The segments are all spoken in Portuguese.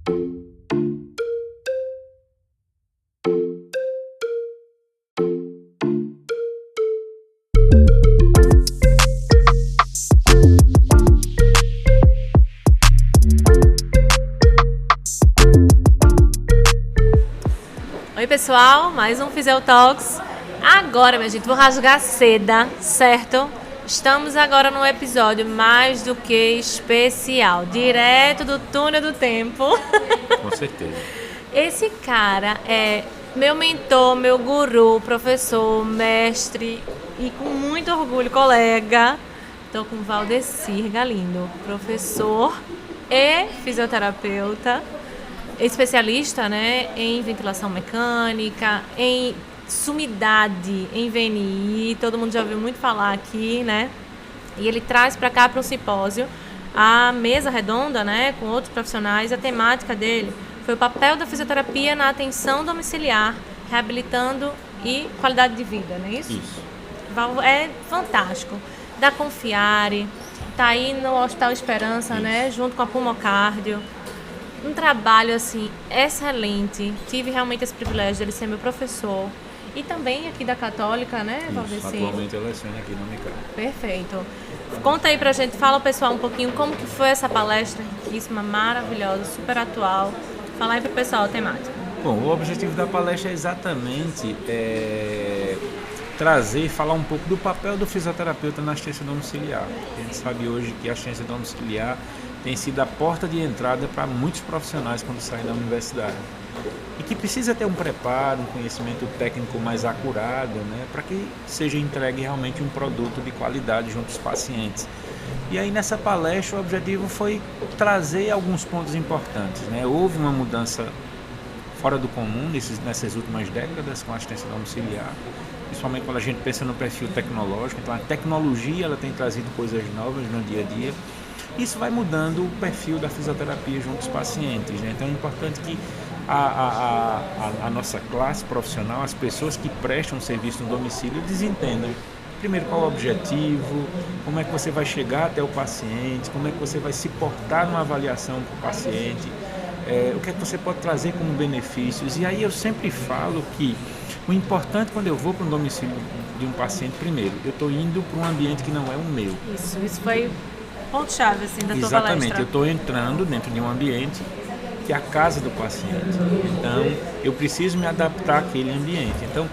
Oi pessoal, mais um Fisiotalks. Agora, minha gente, vou rasgar seda, certo? Estamos agora num episódio mais do que especial, direto do túnel do tempo. Com certeza. Esse cara é meu mentor, meu guru, professor, mestre e com muito orgulho, colega. Estou com Valdecir Galindo, professor e fisioterapeuta, especialista, né, em ventilação mecânica, em sumidade, em VNI, todo mundo já ouviu muito falar aqui, né? E ele traz para cá, para o simpósio, a mesa redonda, né, com outros profissionais. A temática dele foi o papel da fisioterapia na atenção domiciliar, reabilitando e qualidade de vida, não é isso? Isso. É fantástico. Da Confiare, tá aí no Hospital Esperança, Isso. né, junto com a Pulmocárdio. Um trabalho, assim, excelente. Tive realmente esse privilégio de ele ser meu professor. E também aqui da Católica, né, Valdecir? Atualmente eu leciono aqui na Unicamp. Perfeito. Conta aí pra gente, fala ao pessoal um pouquinho como que foi essa palestra riquíssima, maravilhosa, super atual. Fala aí pro pessoal a temática. Bom, o objetivo da palestra é exatamente trazer e falar um pouco do papel do fisioterapeuta na assistência domiciliar. A gente sabe hoje que a assistência domiciliar tem sido a porta de entrada para muitos profissionais quando saem da universidade. E que precisa ter um preparo, um conhecimento técnico mais acurado, né, para que seja entregue realmente um produto de qualidade junto aos pacientes. E aí nessa palestra o objetivo foi trazer alguns pontos importantes, né? Houve uma mudança fora do comum nessas últimas décadas com a assistência domiciliar, principalmente quando a gente pensa no perfil tecnológico. Então a tecnologia ela tem trazido coisas novas no dia a dia. Isso vai mudando o perfil da fisioterapia junto aos pacientes, né? Então é importante que a nossa classe profissional, as pessoas que prestam serviço no domicílio, eles entendam primeiro qual é o objetivo, como é que você vai chegar até o paciente, como é que você vai se portar numa avaliação com o paciente, o que é que você pode trazer como benefícios. E aí eu sempre falo que o importante quando eu vou para um domicílio de um paciente, primeiro, eu estou indo para um ambiente que não é o meu. Isso foi ponto-chave assim, da tua palestra. Exatamente, eu estou entrando dentro de um ambiente que é a casa do paciente. Então, eu preciso me adaptar àquele ambiente. Então,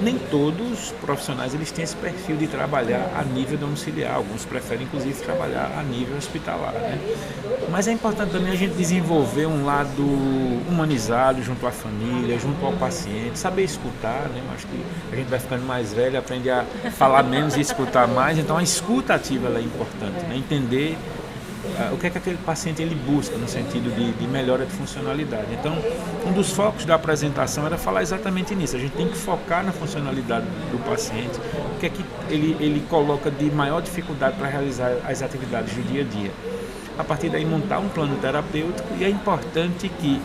nem todos os profissionais eles têm esse perfil de trabalhar a nível domiciliar. Alguns preferem, inclusive, trabalhar a nível hospitalar, né? Mas é importante também a gente desenvolver um lado humanizado junto à família, junto ao paciente, saber escutar, né? Acho que a gente vai ficando mais velho, aprende a falar menos e escutar mais. Então, a escuta ativa ela é importante, né? Entender o que é que aquele paciente ele busca no sentido de melhora de funcionalidade. Então, um dos focos da apresentação era falar exatamente nisso. A gente tem que focar na funcionalidade do paciente, o que é que ele coloca de maior dificuldade para realizar as atividades do dia a dia. A partir daí, montar um plano terapêutico, e é importante que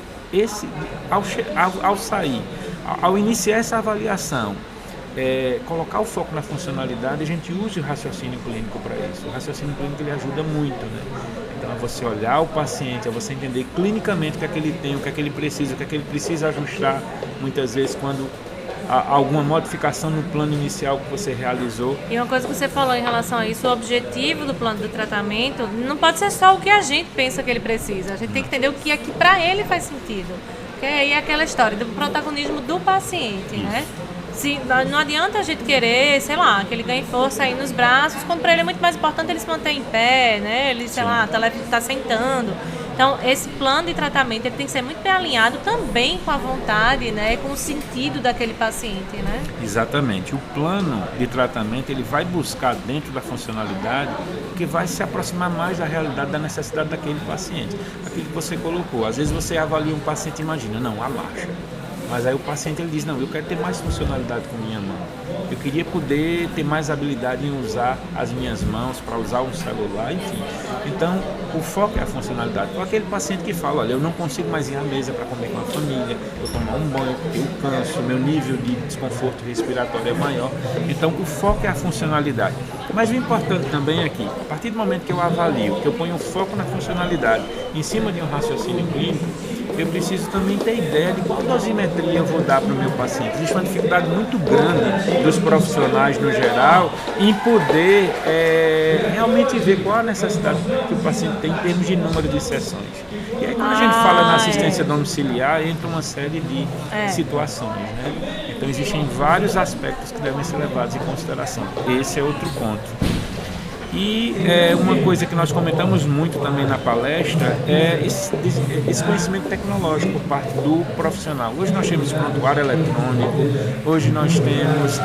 ao sair, ao iniciar essa avaliação, colocar o foco na funcionalidade, a gente use o raciocínio clínico para isso. O raciocínio clínico ele ajuda muito, né? Então é você olhar o paciente, é você entender clinicamente o que é que ele tem, o que é que ele precisa ajustar, muitas vezes quando há alguma modificação no plano inicial que você realizou. E uma coisa que você falou em relação a isso, o objetivo do plano do tratamento não pode ser só o que a gente pensa que ele precisa, a gente tem que entender o que é que para ele faz sentido. Porque aí é aquela história do protagonismo do paciente, né? Não adianta a gente querer, sei lá, que ele ganhe força aí nos braços, quando para ele é muito mais importante ele se manter em pé, né? Ele, sei lá, tá sentando. Então, esse plano de tratamento ele tem que ser muito bem alinhado também com a vontade, né? Com o sentido daquele paciente, né? Exatamente. O plano de tratamento ele vai buscar dentro da funcionalidade que vai se aproximar mais da realidade, da necessidade daquele paciente. Aquilo que você colocou. Às vezes você avalia um paciente e imagina, não, a marcha. Mas aí o paciente ele diz, não, eu quero ter mais funcionalidade com minha mão. Eu queria poder ter mais habilidade em usar as minhas mãos para usar um celular, enfim. Então, o foco é a funcionalidade. Para aquele paciente que fala, olha, eu não consigo mais ir à mesa para comer com a família, eu tomar um banho, eu canso, meu nível de desconforto respiratório é maior. Então, o foco é a funcionalidade. Mas o importante também é que, a partir do momento que eu avalio, que eu ponho o foco na funcionalidade, em cima de um raciocínio clínico, eu preciso também ter ideia de qual dosimetria eu vou dar para o meu paciente. Existe uma dificuldade muito grande dos profissionais no geral em poder realmente ver qual a necessidade que o paciente tem em termos de número de sessões. E aí quando a gente fala na assistência domiciliar, entra uma série de situações, né? Então existem vários aspectos que devem ser levados em consideração. Esse é outro ponto. E uma coisa que nós comentamos muito também na palestra é esse conhecimento tecnológico por parte do profissional. Hoje nós temos prontuário eletrônico, hoje nós temos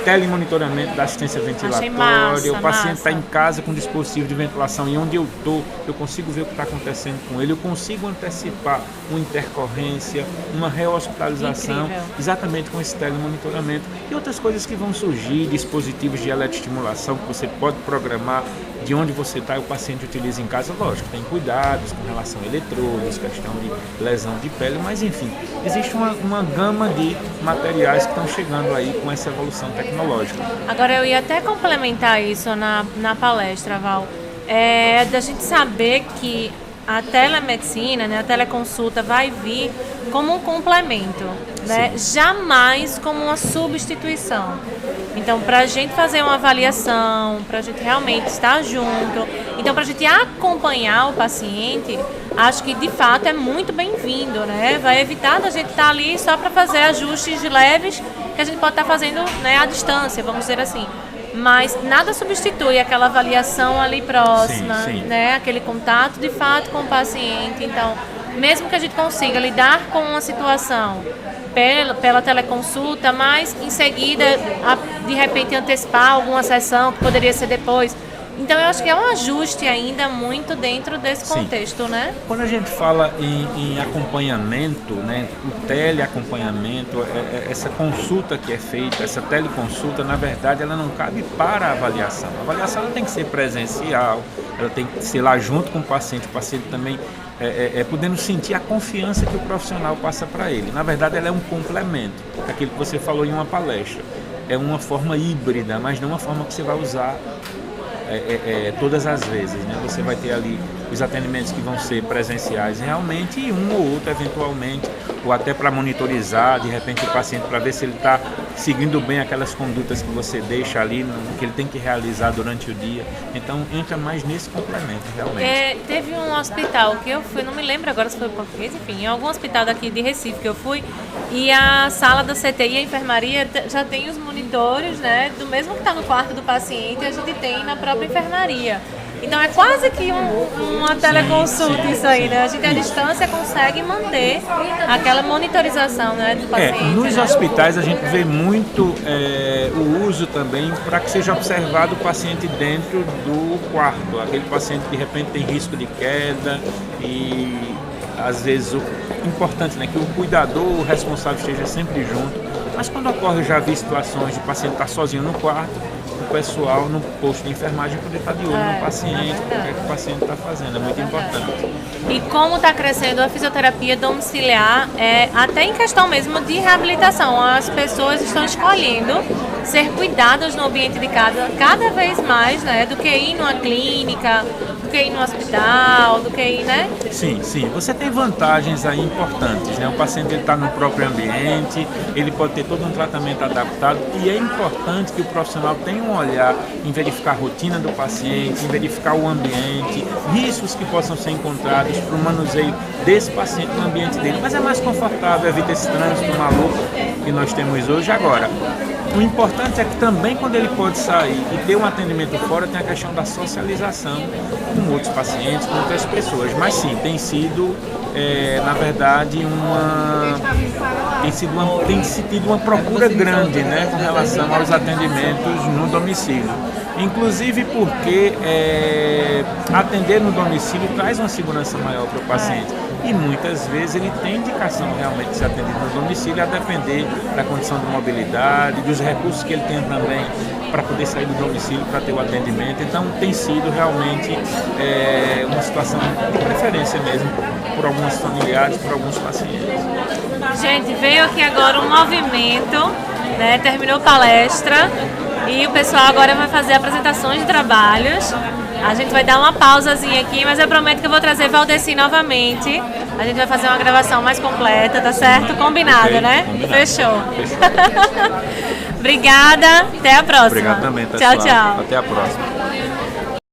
telemonitoramento da assistência ventilatória, o paciente está em casa com dispositivo de ventilação e onde eu estou, eu consigo ver o que está acontecendo com ele, eu consigo antecipar uma intercorrência, uma rehospitalização, exatamente com esse telemonitoramento e outras coisas que vão surgir, dispositivos de eletroestimulação que você pode programar de onde você está e o paciente utiliza em casa. Lógico, tem cuidados com relação a eletrodos, questão de lesão de pele, mas enfim, existe uma gama de materiais que estão chegando aí com essa evolução tecnológica. Agora eu ia até complementar isso na palestra, Val, da gente saber que a telemedicina, né, a teleconsulta vai vir como um complemento, né? Jamais como uma substituição. Então, para a gente fazer uma avaliação, para a gente realmente estar junto, então para a gente acompanhar o paciente, acho que de fato é muito bem-vindo, né? Vai evitar da gente estar ali só para fazer ajustes leves que a gente pode estar fazendo, né, à distância, vamos dizer assim. Mas nada substitui aquela avaliação ali próxima, né? Aquele contato de fato com o paciente. Então, mesmo que a gente consiga lidar com uma situação pela teleconsulta, mas em seguida, de repente, antecipar alguma sessão que poderia ser depois. Então, eu acho que é um ajuste ainda muito dentro desse contexto, né? Quando a gente fala em acompanhamento, né, o teleacompanhamento, essa consulta que é feita, essa teleconsulta, na verdade, ela não cabe para a avaliação. A avaliação ela tem que ser presencial, ela tem que ser lá junto com o paciente também podendo sentir a confiança que o profissional passa para ele. Na verdade, ela é um complemento daquilo que você falou em uma palestra. É uma forma híbrida, mas não uma forma que você vai usar todas as vezes, né? Você vai ter ali os atendimentos que vão ser presenciais realmente e um ou outro eventualmente, ou até para monitorizar de repente o paciente para ver se ele está seguindo bem aquelas condutas que você deixa ali, que ele tem que realizar durante o dia. Então entra mais nesse complemento realmente. Teve um hospital que eu fui, não me lembro agora se foi português, enfim, em algum hospital daqui de Recife que eu fui, e a sala da CTI e a enfermaria já tem os monitores, né, do mesmo que está no quarto do paciente, a gente tem na própria enfermaria. Então é quase que uma teleconsulta isso aí, né? A gente à distância consegue manter aquela monitorização, né, do paciente. Nos hospitais a gente vê muito o uso também para que seja observado o paciente dentro do quarto. Aquele paciente que de repente tem risco de queda e às vezes o importante, né, que o cuidador, o responsável esteja sempre junto. Mas quando ocorre, eu já vi situações de o paciente estar sozinho no quarto, o pessoal no posto de enfermagem poder estar de olho no paciente, o que o paciente está fazendo, é muito importante. E como está crescendo a fisioterapia domiciliar, até em questão mesmo de reabilitação, as pessoas estão escolhendo ser cuidadas no ambiente de casa cada vez mais, né, do que ir numa clínica, do que ir no hospital, do que ir, né? Sim, você tem vantagens aí importantes, né? O paciente está no próprio ambiente, ele pode ter todo um tratamento adaptado e é importante que o profissional tenha um olhar em verificar a rotina do paciente, em verificar o ambiente, riscos que possam ser encontrados para o manuseio desse paciente no ambiente dele. Mas é mais confortável, evita esse trânsito maluco que nós temos hoje. Agora, o importante é que também quando ele pode sair e ter um atendimento fora, tem a questão da socialização com outros pacientes, com outras pessoas. Mas sim, tem sido, na verdade, tem se tido uma procura grande, né, com relação aos atendimentos no domicílio. Inclusive porque atender no domicílio traz uma segurança maior para o paciente. E muitas vezes ele tem indicação realmente de ser atendido no domicílio, a depender da condição de mobilidade, dos recursos que ele tem também para poder sair do domicílio para ter o atendimento. Então tem sido realmente uma situação de preferência mesmo por alguns familiares, por alguns pacientes. Gente, veio aqui agora um movimento, né? Terminou a palestra E o pessoal agora vai fazer apresentações de trabalhos. A gente vai dar uma pausazinha aqui, mas eu prometo que eu vou trazer Valdeci novamente. A gente vai fazer uma gravação mais completa, tá certo? Combinado, Okay, né? combinado. Fechou. Obrigada, até a próxima. Obrigado também, pessoal. Tchau, tchau. Até a próxima.